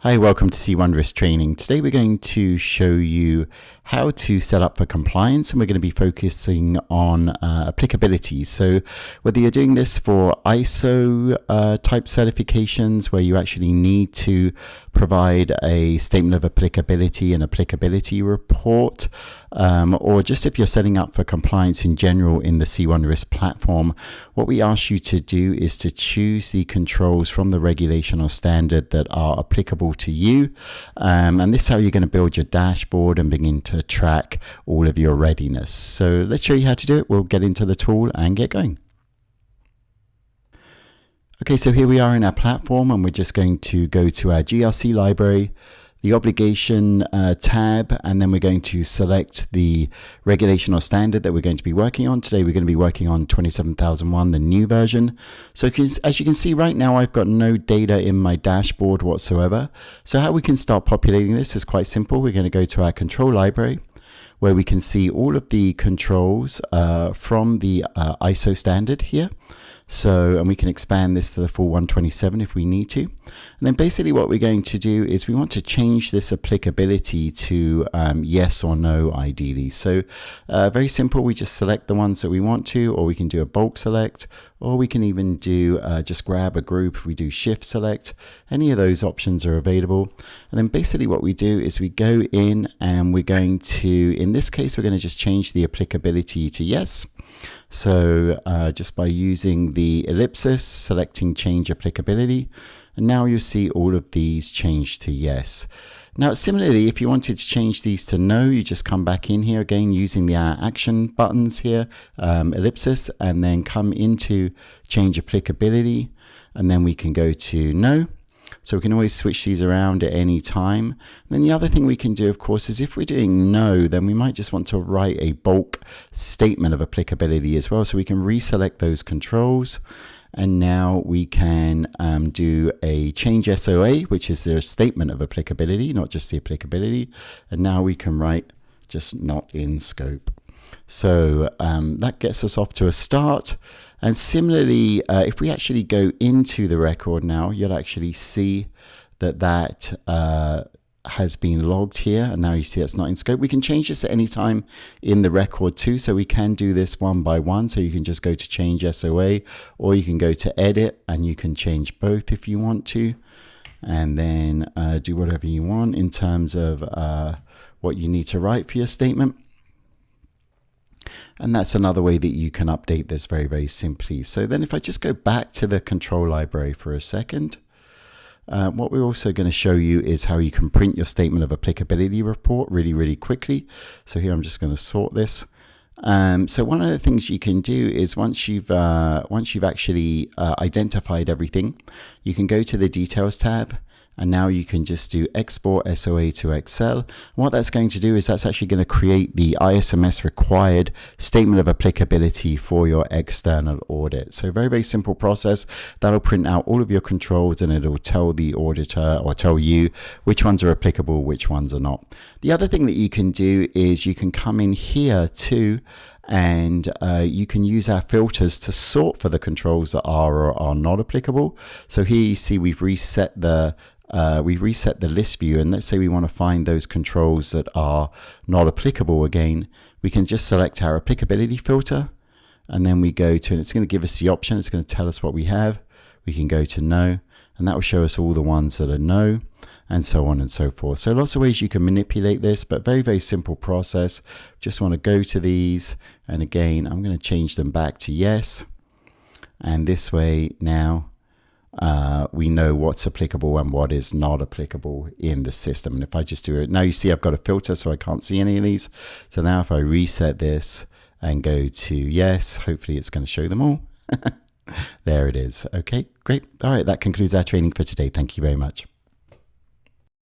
Hi, welcome to C1Risk training. Today we're going to show you how to set up for compliance, and we're going to be focusing on applicability. So whether you're doing this for ISO type certifications where you actually need to provide a statement of applicability and applicability report, or just if you're setting up for compliance in general in the C1Risk platform, what we ask you to do is to choose the controls from the regulation or standard that are applicable to you, and this is how you're going to build your dashboard and begin to track all of your readiness. So let's show you how to do it. We'll get into the tool and get going. Okay, so here we are in our platform, and we're just going to go to our GRC library, the obligation tab, and then we're going to select the regulation or standard that we're going to be working on. Today we're going to be working on 27001, the new version. So as you can see right now, I've got no data in my dashboard whatsoever. So how we can start populating this is quite simple. We're going to go to our control library, where we can see all of the controls from the ISO standard here. So, and we can expand this to the full 127 if we need to. And then basically what we're going to do is we want to change this applicability to yes or no, ideally. So very simple, we just select the ones that we want to, or we can do a bulk select, or we can even do just grab a group. We do shift select. Any of those options are available. And then basically what we do is we go in and we're going to, in this case, we're going to just change the applicability to yes. So just by using the ellipsis, selecting change applicability, and now you see all of these change to yes. Now similarly, if you wanted to change these to no, you just come back in here again using the action buttons here, ellipsis, and then come into change applicability, and then we can go to no. So we can always switch these around at any time. And then the other thing we can do, of course, is if we're doing no, then we might just want to write a bulk statement of applicability as well. So we can reselect those controls. And now we can do a change SOA, which is their statement of applicability, not just the applicability. And now we can write just not in scope. So that gets us off to a start. And similarly, if we actually go into the record now, you'll actually see that that has been logged here. And now you see it's not in scope. We can change this at any time in the record too. So we can do this one by one. So you can just go to change SOA, or you can go to edit and you can change both if you want to. And then do whatever you want in terms of what you need to write for your statement. And that's another way that you can update this very, very simply. So then if I just go back to the control library for a second, what we're also going to show you is how you can print your statement of applicability report really, really quickly. So here I'm just going to sort this. So one of the things you can do is once you've actually identified everything, you can go to the details tab. And now you can just do export SOA to Excel. And what that's going to do is that's actually going to create the ISMS required statement of applicability for your external audit. So very, very simple process. That'll print out all of your controls, and it'll tell the auditor or tell you which ones are applicable, which ones are not. The other thing that you can do is you can come in here too, and you can use our filters to sort for the controls that are or are not applicable. So here you see we've reset the list view, and let's say we want to find those controls that are not applicable again. We can just select our applicability filter, and then we go to, and it's going to give us the option. It's going to tell us what we have. We can go to no, and that will show us all the ones that are no, and so on and so forth. So lots of ways you can manipulate this, but very, very simple process. Just want to go to these, and again, I'm going to change them back to yes. And this way now, we know what's applicable and what is not applicable in the system. And if I just do it, now you see I've got a filter, so I can't see any of these. So now if I reset this and go to yes, hopefully it's going to show them all. There it is. Okay, great. All right, that concludes our training for today. Thank you very much.